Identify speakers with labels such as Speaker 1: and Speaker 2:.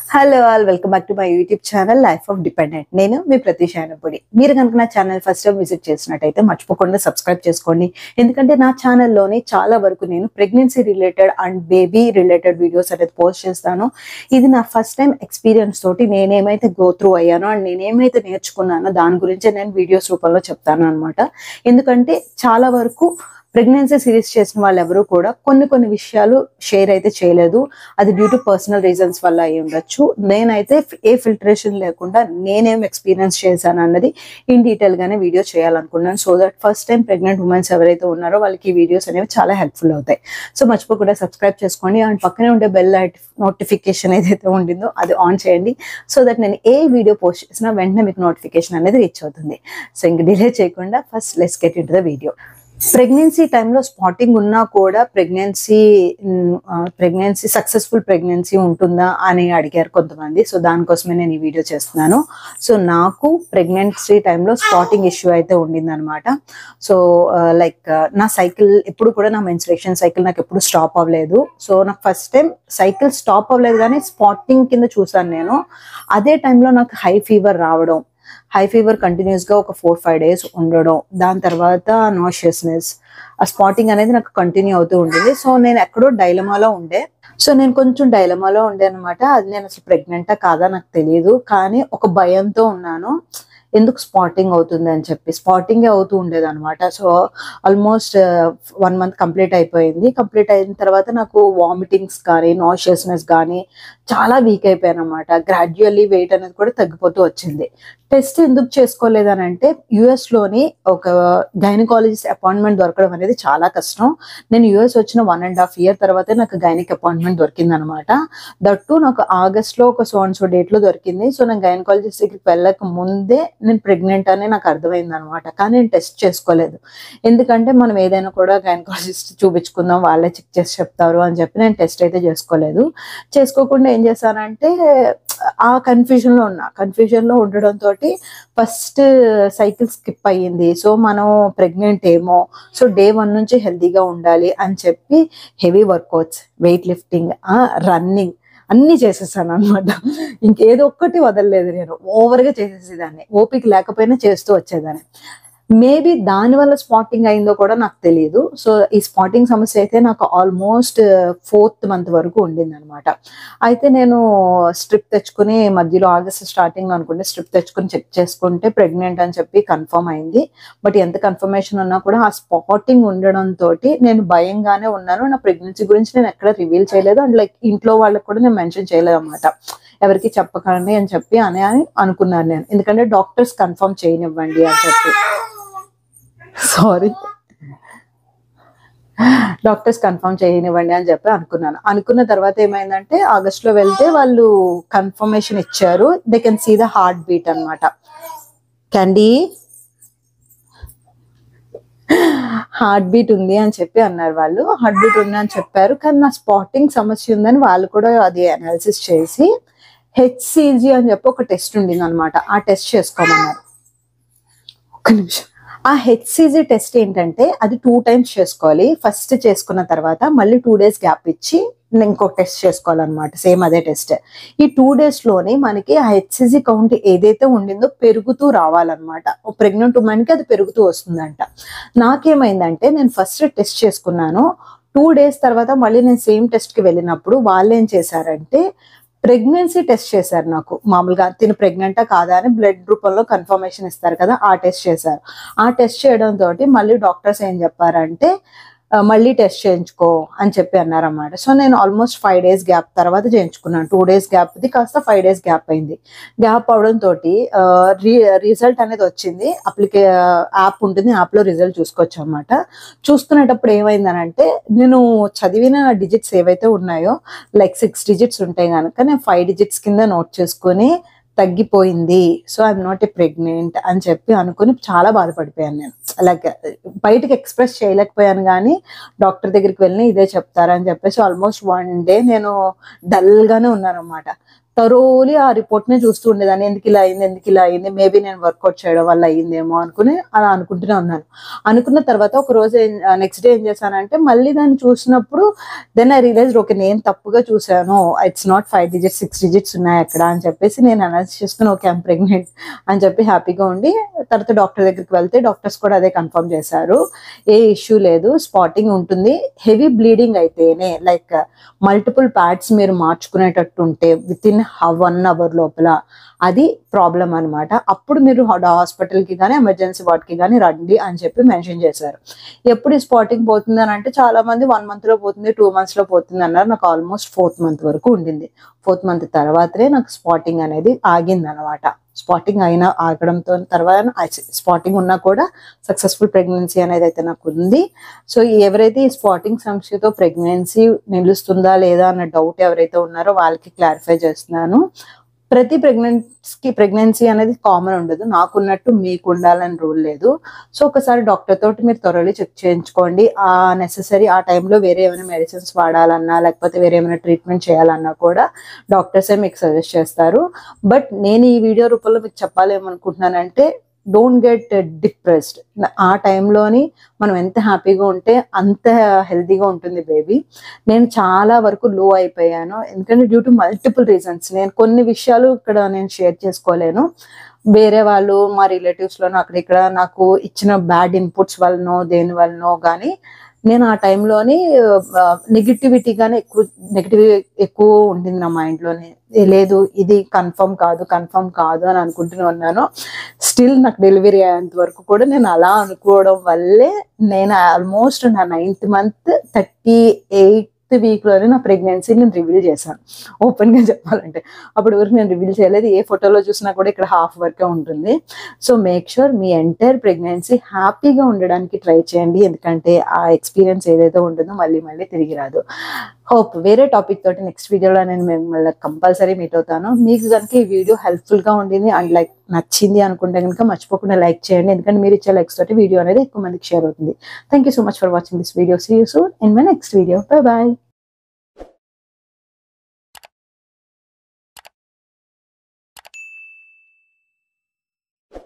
Speaker 1: Hello all welcome back to my YouTube channel life of dependent. నేను మీ ప్రతిశానపూడి. మీరు కనుక నా ఛానల్ ఫస్ట్ టైం విజిట్ చేసినట్టయితే మర్చిపోకుండా సబ్స్క్రైబ్ చేసుకోండి. ఎందుకంటే నా ఛానల్లోని చాలా వరకు నేను pregnancy related and baby related videos అనేది పోస్ట్ చేస్తాను. ఇది నా ఫస్ట్ టైం ఎక్స్పీరియన్స్ తోటి నేనేమైతే గో త్రూ అయ్యానో అండ్ నేనేమైతే నేర్చుకున్నానో దాని గురించి నేను వీడియోస్ రూపంలో చెప్తాను అనమాట. ఎందుకంటే చాలా వరకు ప్రెగ్నెన్సీ సిరీస్ చేసిన వాళ్ళు ఎవరు కూడా కొన్ని విషయాలు షేర్ అయితే చేయలేదు. అది డ్యూ టు పర్సనల్ రీజన్స్ వల్ల అయి ఉండొచ్చు. నేనైతే ఏ ఫిల్టరేషన్ లేకుండా నేనేం ఎక్స్పీరియన్స్ చేశాను అన్నది ఇన్ డీటెయిల్ గానే వీడియో చేయాలనుకున్నాను. So that first time pregnant womens ఎవరైతే ఉన్నారో వాళ్ళకి ఈ వీడియోస్ అనేవి చాలా హెల్ప్ఫుల్ అవుతాయి. సో మర్చిపోకుండా సబ్స్క్రైబ్ చేసుకోండి అండ్ పక్కనే ఉండే బెల్ నోటిఫికేషన్ ఏదైతే ఉండిందో అది ఆన్ చేయండి. సో దట్ నేను ఏ వీడియో పోస్ట్ చేసినా వెంటనే మీకు నోటిఫికేషన్ అనేది రీచ్ అవుతుంది. సో ఇంక డిలే చేయకుండా first let's get into the video. Pregnancy టైంలో స్పాటింగ్ ఉన్నా కూడా ప్రెగ్నెన్సీ సక్సెస్ఫుల్ ప్రెగ్నెన్సీ ఉంటుందా అని అడిగారు కొంతమంది. సో దానికోసమే నేను ఈ వీడియో చేస్తున్నాను. సో నాకు ప్రెగ్నెన్సీ టైంలో స్పాటింగ్ ఇష్యూ అయితే ఉండింది అనమాట. సో లైక్ నా సైకిల్ ఎప్పుడు కూడా నా మెన్స్ట్రుయేషన్ సైకిల్ నాకు ఎప్పుడు స్టాప్ అవ్వలేదు. సో నాకు ఫస్ట్ టైం సైకిల్ స్టాప్ అవ్వలేదు కానీ స్పాటింగ్ కింద చూసాను నేను. అదే టైంలో నాకు హై ఫీవర్ రావడం, హై ఫీవర్ కంటిన్యూస్ గా ఒక 4-5 days ఉండడం, దాని తర్వాత నాషియస్నెస్, ఆ స్పాటింగ్ అనేది నాకు కంటిన్యూ అవుతూ ఉంటుంది. సో నేను ఎక్కడో డైలమాలో ఉండే. సో నేను కొంచెం డైలమాలో ఉండే అనమాట. అది నేను అసలు ప్రెగ్నెంటా కాదా నాకు తెలియదు, కానీ ఒక భయంతో ఉన్నాను. ఎందుకు స్పాటింగ్ అవుతుంది అని చెప్పి స్పాటింగ్ అవుతూ ఉండేది అనమాట. సో ఆల్మోస్ట్ 1 month కంప్లీట్ అయిపోయింది. కంప్లీట్ అయిన తర్వాత నాకు వామిటింగ్స్ కానీ నాషియస్నెస్ కానీ చాలా వీక్ అయిపోయాను అనమాట. గ్రాడ్యువల్లీ వెయిట్ అనేది కూడా తగ్గిపోతూ వచ్చింది. టెస్ట్ ఎందుకు చేసుకోలేదని అంటే యుఎస్లోని ఒక గైనకాలజిస్ట్ అపాయింట్మెంట్ దొరకడం అనేది చాలా కష్టం. నేను యుఎస్ వచ్చిన 1.5 year తర్వాతే నాకు గైనిక్ అపాయింట్మెంట్ దొరికింది అనమాట. దట్టు నాకు ఆగస్ట్లో ఒక సో డేట్లో దొరికింది. సో నేను గైనకాలజిస్ట్ దగ్గరికి వెళ్ళక ముందే నేను ప్రెగ్నెంట్ అని నాకు అర్థమైంది అనమాట. కానీ నేను టెస్ట్ చేసుకోలేదు. ఎందుకంటే మనం ఏదైనా కూడా గైనకాలజిస్ట్ చూపించుకుందాం, వాళ్ళే చెక్ చేసి చెప్తారు అని చెప్పి నేను టెస్ట్ అయితే చేసుకోలేదు. చేసుకోకుండా ఏం చేశానంటే ఆ కన్ఫ్యూజన్లో ఉండడంతో ఫస్ట్ సైకిల్ స్కిప్ అయ్యింది. సో మనం ప్రెగ్నెంట్ ఏమో, సో day 1 నుంచి హెల్తీగా ఉండాలి అని చెప్పి heavy workouts, weight lifting, running అన్ని చేసేసాను అనమాట. ఇంకేదో ఒక్కటి వదలలేదు. నేను ఓవర్గా చేసేసేదాన్ని, ఓపిక లేకపోయినా చేస్తూ వచ్చేదాన్ని. మేబీ దానివల్ల స్పాటింగ్ అయిందో కూడా నాకు తెలియదు. సో ఈ స్పాటింగ్ సమస్య అయితే నాకు ఆల్మోస్ట్ 4th month వరకు ఉండింది అనమాట. అయితే నేను స్ట్రిప్ తెచ్చుకుని మధ్యలో ఆగస్ట్ స్టార్టింగ్లో అనుకుంటే స్ట్రిప్ తెచ్చుకుని చెక్ చేసుకుంటే ప్రెగ్నెంట్ అని చెప్పి కన్ఫర్మ్ అయింది. బట్ ఎంత కన్ఫర్మేషన్ ఉన్నా కూడా ఆ స్పాటింగ్ ఉండడంతో నేను భయంగానే ఉన్నాను. నా ప్రెగ్నెన్సీ గురించి నేను ఎక్కడ రివీల్ చేయలేదు అండ్ లైక్ ఇంట్లో వాళ్ళకి కూడా నేను మెన్షన్ చేయలేదు అనమాట. ఎవరికి చెప్పకండి అని చెప్పి అని అనుకున్నాను నేను. ఎందుకంటే డాక్టర్స్ కన్ఫర్మ్ చేయనివ్వండి అని చెప్పి, డాక్టర్స్ కన్ఫర్మ్ చేయనివ్వండి అని చెప్పి అనుకున్నాను. అనుకున్న తర్వాత ఏమైందంటే ఆగస్ట్లో వెళ్తే వాళ్ళు కన్ఫర్మేషన్ ఇచ్చారు. They can see the heart beat అనమాట. క్యాండీ హార్ట్ బీట్ ఉంది అని చెప్పి అన్నారు వాళ్ళు. హార్ట్ బీట్ ఉంది అని చెప్పారు, కానీ నా స్పాటింగ్ సమస్య ఉందని వాళ్ళు కూడా అది అనాలిసిస్ చేసి హెచ్సిజి అని చెప్పి ఒక టెస్ట్ ఉండింది అనమాట. ఆ టెస్ట్ చేసుకోమన్నారు. ఒక్క నిమిషం. ఆ హెచ్సిజి టెస్ట్ ఏంటంటే అది 2 times చేసుకోవాలి. ఫస్ట్ చేసుకున్న తర్వాత మళ్ళీ 2 days గ్యాప్ ఇచ్చి ఇంకొక టెస్ట్ చేసుకోవాలన్నమాట. సేమ్ అదే టెస్ట్. ఈ 2 daysలోనే మనకి ఆ హెచ్సిజి కౌంట్ ఏదైతే ఉండిందో పెరుగుతూ రావాలన్నమాట. ప్రెగ్నెంట్ ఉమెన్కి అది పెరుగుతూ వస్తుందంట. నాకేమైందంటే నేను ఫస్ట్ టెస్ట్ చేసుకున్నాను. 2 days తర్వాత మళ్ళీ నేను సేమ్ టెస్ట్కి వెళ్ళినప్పుడు వాళ్ళు ఏం చేశారంటే ప్రెగ్నెన్సీ టెస్ట్ చేశారు. నాకు మామూలుగా తిను ప్రెగ్నెంటా కాదా అని బ్లడ్ రూపంలో కన్ఫర్మేషన్ ఇస్తారు కదా, ఆ టెస్ట్ చేశారు. ఆ టెస్ట్ చేయడంతో మళ్ళీ డాక్టర్స్ ఏం చెప్పారంటే మళ్ళీ టెస్ట్ చేయించుకో అని చెప్పి అన్నారన్నమాట. సో నేను ఆల్మోస్ట్ 5 days గ్యాప్ తర్వాత చేయించుకున్నాను. 2 days గ్యాప్ది కాస్త 5 days గ్యాప్ అయింది. గ్యాప్ అవడంతో రిజల్ట్ అనేది వచ్చింది. యాప్ ఉంటుంది, యాప్లో రిజల్ట్ చూసుకోవచ్చు అనమాట. చూసుకునేటప్పుడు ఏమైందనంటే నేను చదివిన డిజిట్స్ ఏవైతే ఉన్నాయో లైక్ 6 digits ఉంటాయి కనుక నేను 5 digits కింద నోట్ చేసుకొని తగ్గిపోయింది. So I'm not a pregnant అని చెప్పి అనుకుని చాలా బాధపడిపోయాను నేను. లైక్ బయటకి ఎక్స్ప్రెస్ చేయలేకపోయాను, కానీ డాక్టర్ దగ్గరికి వెళ్ళి ఇదే చెప్తారని చెప్పేసి ఆల్మోస్ట్ 1 day నేను డల్గానే ఉన్నాను అనమాట. తరోలీ ఆ రిపోర్ట్నే చూస్తూ ఉండేదాన్ని, ఎందుకు ఇలా అయింది, మేబీ నేను వర్కౌట్ చేయడం వల్ల అయ్యిందేమో అనుకుని అలా అనుకుంటూనే ఉన్నాను. అనుకున్న తర్వాత ఒక రోజు నెక్స్ట్ డే ఏం చేశానంటే మళ్ళీ దాన్ని చూసినప్పుడు దెన్ ఐ రియలైజ్డ్ ఓకే నేను తప్పుగా చూసాను, ఇట్స్ నాట్ 5 digits 6 digits ఉన్నాయి అక్కడ అని చెప్పేసి నేను అనలైజ్ చేసుకుని ఓకే ఐమ్ ప్రెగ్నెంట్ అని చెప్పి హ్యాపీగా ఉండి తర్వాత డాక్టర్ దగ్గరికి వెళ్తే డాక్టర్స్ కూడా అదే కన్ఫర్మ్ చేశారు, ఏ ఇష్యూ లేదు, స్పాటింగ్ ఉంటుంది, హెవీ బ్లీడింగ్ అయితేనే లైక్ మల్టిపుల్ ప్యాడ్స్ మీరు మార్చుకునేటట్టు ఉంటే విత్ ఇన్ 1 hour లోపల అది ప్రాబ్లం అనమాట. అప్పుడు మీరు హాస్పిటల్కి కానీ ఎమర్జెన్సీ వార్డ్కి కానీ రండి అని చెప్పి మెన్షన్ చేశారు. ఎప్పుడు ఈ స్పాటింగ్ పోతుంది అని అంటే చాలా మంది 1 month లో పోతుంది, 2 months లో పోతుంది అన్నారు. నాకు ఆల్మోస్ట్ 4th month వరకు ఉండింది. 4th month తర్వాతనే నాకు స్పాటింగ్ అనేది ఆగింది అనమాట. స్పాటింగ్ ఆగడంతో తర్వాత స్పాటింగ్ ఉన్నా కూడా సక్సెస్ఫుల్ ప్రెగ్నెన్సీ అనేది అయితే నాకు ఉంది. సో ఎవరైతే ఈ స్పాటింగ్ సమస్యతో ప్రెగ్నెన్సీ నిలుస్తుందా లేదా అన్న డౌట్ ఎవరైతే ఉన్నారో వాళ్ళకి క్లారిఫై చేస్తున్నాను. ప్రతి ప్రెగ్నెన్సీ అనేది కామన్ ఉండదు, నాకున్నట్టు మీకు ఉండాలని రూల్ లేదు. సో ఒకసారి డాక్టర్ తోటి మీరు త్వరలో చెక్ చేయించుకోండి. ఆ నెసెసరీ ఆ టైంలో వేరే ఏమైనా మెడిసిన్స్ వాడాలన్నా లేకపోతే వేరే ఏమైనా ట్రీట్మెంట్ చేయాలన్నా కూడా డాక్టర్సే మీకు సజెస్ట్ చేస్తారు. బట్ నేను ఈ వీడియో రూపంలో మీకు చెప్పాలేమనుకుంటున్నానంటే డోంట్ గెట్ డిప్రెస్డ్. ఆ టైంలోని మనం ఎంత హ్యాపీగా ఉంటే అంత హెల్తీగా ఉంటుంది బేబీ. నేను చాలా వరకు లో అయిపోయాను, ఎందుకంటే డ్యూ టు మల్టిపుల్ రీజన్స్. నేను కొన్ని విషయాలు ఇక్కడ నేను షేర్ చేసుకోలేను, వేరే వాళ్ళు మా రిలేటివ్స్లోనో అక్కడ ఇక్కడ నాకు ఇచ్చిన బ్యాడ్ ఇన్పుట్స్ వల్లనో దేని వల్లనో కానీ నేను ఆ టైంలోని నెగిటివిటీ ఎక్కువ ఉండింది నా మైండ్లోనే. లేదు ఇది కన్ఫర్మ్ కాదు అని అనుకుంటూనే ఉన్నాను. స్టిల్ నాకు డెలివరీ అయ్యేంత వరకు కూడా నేను అలా అనుకోవడం వల్లే నేను ఆల్మోస్ట్ నా 9th month 38th వీక్లోనే నా ప్రెగ్నెన్సీ నేను రివీల్ చేశాను. ఓపెన్గా చెప్పాలంటే అప్పటి వరకు నేను రివీల్ చేయలేదు. ఏ ఫోటోలో చూసినా కూడా ఇక్కడ హాఫ్ వరకే ఉంటుంది. సో మేక్ షూర్ మీ ఎంటైర్ ప్రెగ్నెన్సీ హ్యాపీగా ఉండడానికి ట్రై చేయండి, ఎందుకంటే ఆ ఎక్స్పీరియన్స్ ఏదైతే ఉంటుందో మళ్ళీ తిరిగి రాదు. హోప్ వేరే టాపిక్ తోటి నెక్స్ట్ వీడియోలో నేను మిమ్మల్ని కంపల్సరీ మీట్ అవుతాను. మీకు కనుక ఈ వీడియో హెల్ప్ఫుల్గా ఉండింది అండ్ లైక్ నచ్చింది అనుకుంటే కనుక మర్చిపోకుండా లైక్ చేయండి, ఎందుకంటే మీరు ఇచ్చే లైక్స్ తోటి వీడియో అనేది ఎక్కువ మందికి షేర్ అవుతుంది. Thank you so much for watching this video. See you soon in my next video. Bye bye.